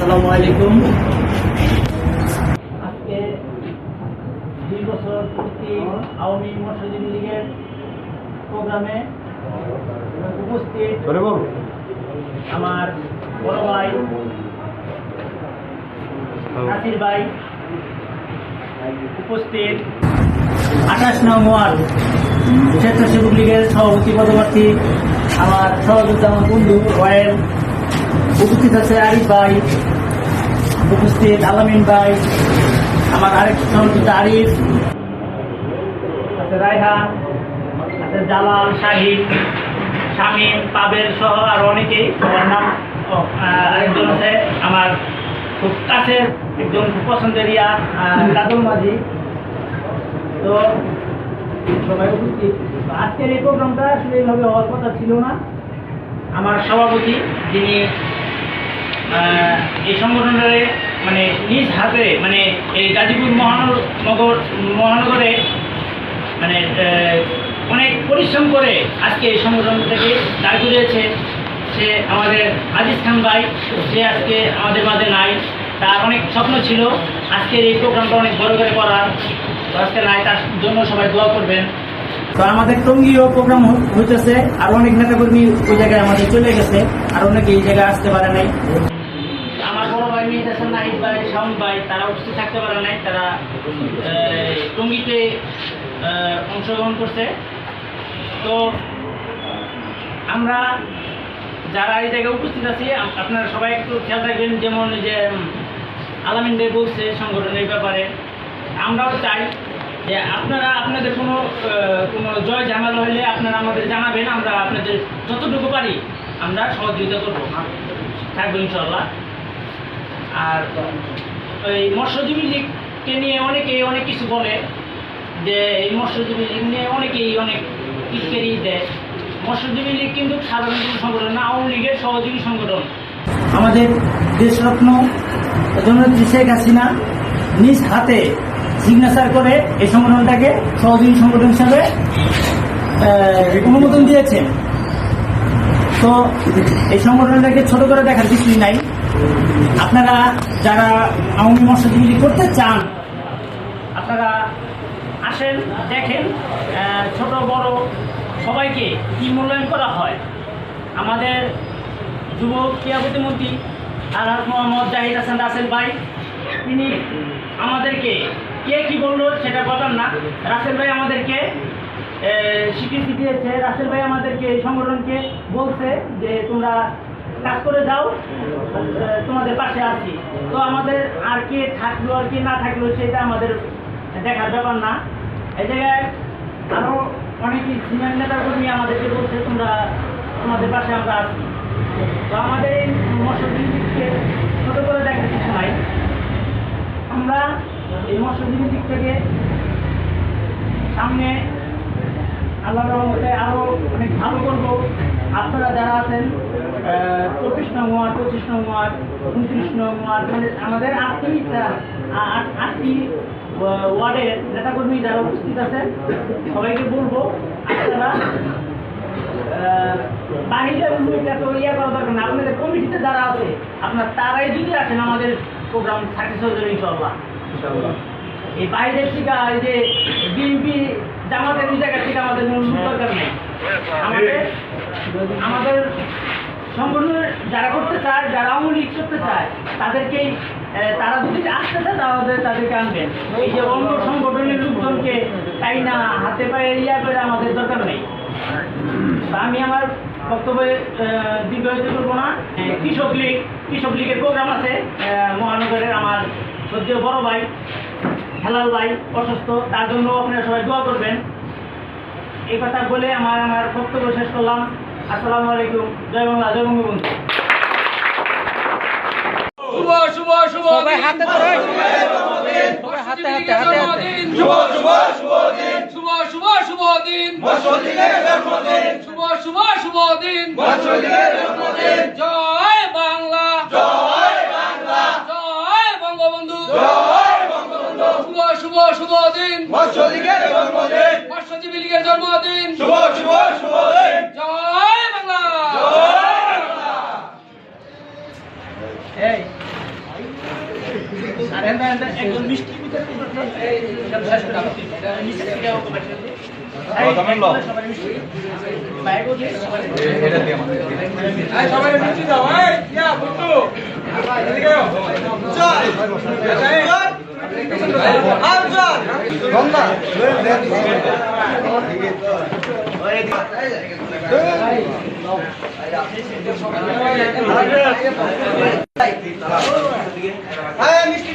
আসসালামু আলাইকুম। আজকে 2 বছর পূর্তি আওয়ামী মৎস্যজীবী লীগের প্রোগ্রামে উপস্থিত আমার বড় ভাই নাসির ভাই, উপস্থিত 28 নং ওয়ার্ড স্বেচ্ছাসেবক লীগের সভাপতি পদপ্রার্থী আমার সহযোদ্ধা, আমার বন্ধু রয়েল, উপস্থিত আছে আরিফ ভাই, উপস্থিত আলামিন ভাই, আমার আরেক সহযোদ্ধা আরিফ আছে, রায়হান আছে, জালাল, শাহিদ, শামীম, পাবেল সহ আর অনেকেই। সবার নাম আরেকজন আছে আমার খুব কাছের একজন খুব পছন্দের কাদুল মাঝি। তো সবাই উপস্থিত। আজকের এই প্রোগ্রামটা আসলে এইভাবে হওয়ার কথা ছিল না। আমার সভাপতি, যিনি এই সংগঠনের মানে নিজ হাতে মানে এই গাজীপুর মহানগরে মানে অনেক পরিশ্রম করে আজকে এই সংগঠনটাকে দাঁড় করিয়েছে। সে আমাদের আজিজ খান ভাই, সে আজকে আমাদের মাঝে নাই। তার অনেক স্বপ্ন ছিল আজকের এই প্রোগ্রামটা অনেক বড় করে করার, আজকে নাই। তার জন্য সবাই দোয়া করবেন। তো আমাদের টঙ্গীও প্রোগ্রাম হইতেছে, আর অনেক নেতাকর্মী ওই জায়গায় আমাদের চলে গেছে, আর অনেকে এই জায়গায় আসতে পারে নাই। আমার বড় ভাই মিহির হাসান, নাহিদ ভাই, শাওন ভাই, তারা উপস্থিত থাকতে পারে নাই। তারা টঙ্গীতে অংশগ্রহণ করছে। তো আমরা যারা এই জায়গায় উপস্থিত আছি, আপনারা সবাই একটু খেয়াল রাখবেন। যেমন যে আলামিন ভাই বলছে সংগঠনের ব্যাপারে, আমরাও চাই যে আপনারা আপনাদের কোনো জয় ঝামেলা হলে আপনারা আমাদের জানাবেন। আমরা আপনাদের যতটুকু পারি আমরা সহযোগিতা করবো, থাকবো ইনশাল্লাহ। আর ওই মৎস্যজীবী লীগকে নিয়ে অনেকেই অনেক কিছু বলে, যে এই মৎস্যজীবী লীগ নিয়ে অনেকেই অনেক ইস্কেরি দেয়। মৎস্যজীবী লীগ কিন্তু সাধারণ কোনো সংগঠন না, আওয়ামী লীগের সহযোগী সংগঠন। আমাদের দেশরত্ন জননেত্রী শেখ হাসিনা নিজ হাতে সিগনেচার করে এই সংগঠনটাকে সহযোগী সংগঠন হিসাবে অনুমোদন দিয়েছেন। তো এই সংগঠনটাকে ছোট করে দেখার কিছুই নাই। আপনারা যারা আওয়ামী মৎস্যজীবী লীগ করতে চান, আপনারা আসেন, দেখেন ছোট বড় সবাইকে কি মূল্যায়ন করা হয়। আমাদের যুব ক্রীড়া প্রতিমন্ত্রী আলহাজ মোহাম্মদ জাহিদ হাসান রাসেল ভাই, তিনি আমাদেরকে কে কি বললো সেটা বললাম না। রাসেল ভাই আমাদেরকে স্বীকৃতি দিয়েছে। রাসেল ভাই আমাদেরকে এই সংগঠনকে বলছে যে তোমরা কাজ করে যাও, তোমাদের পাশে আছি। তো আমাদের আর কে থাকলো আর কে না থাকলো সেটা আমাদের দেখার ব্যাপার না। এই জায়গায় আরও অনেকেই সিনিয়র নেতাকর্মী আমাদেরকে বলছে তোমরা তোমাদের পাশে আমরা আছি। তো আমাদের এই মৎস্যজীবীকে ছোট করে দেখার কিছু নাই। আমরা এই মৎস্যজীবী দিক থেকে সামনে আল্লাহর রহমতে আরও অনেক ভালো করব। আপনারা যারা আছেন 24 নং ওয়ার্ড, 25 নং ওয়ার্ড, 29 নং ওয়ার্ড, মানে আমাদের 8টি ওয়ার্ডের নেতাকর্মী যারা উপস্থিত আছেন, সবাইকে বলবো আপনারা বাহিরে এত করা দরকার না। আপনাদের কমিটিতে যারা আছে আপনার তারাই যদি আসেন আমাদের প্রোগ্রাম সাকসেস হয়ে যাবে ইনশাআল্লাহ। এই বাইরের থেকে এই যে বিএনপি জামাতের এই জায়গা থেকে আমাদের দরকার নেই। আমাদের সংগঠনের যারা করতে চায়, যারা আওয়ামী লীগ করতে চায়, তাদেরকেই তারা যদি আসতে চায় তাদেরকে আনবেন। এই যে অন্য সংগঠনের লোকজনকে তাই না হাতে পায়ে করে আমাদের দরকার নেই। আমি আমার বক্তব্যে দীর্ঘায়িত করবো না। কৃষক লীগের প্রোগ্রাম আছে মহানগরের। আমার সদ্য বড় ভাই হেলাল ভাই অসুস্থ, তার জন্য আপনারা সবাই দোয়া করবেন। এই কথা বলে আমার বক্তব্য শেষ করলাম। আসসালামু আলাইকুম। জয় বাংলা, জয় বঙ্গবন্ধু। জয় বাংলা, জয় বাংলা, জয় বঙ্গবন্ধু, জয় বঙ্গবন্ধু। শুভ শুভ দিন মৎস্যজীবী লীগের জন্মদিন। শুভ দিন। জয় বাংলা, জয় বাংলা। আর এন্ড একজন মিষ্টি বিতরণ করতে এই নিচে থেকে বাইকও দিয়ে সবাই এই সবাই মিষ্টি দাও এই ইয়া বুট্টু এদিকে আও চল চল গঙ্গা মিষ্টি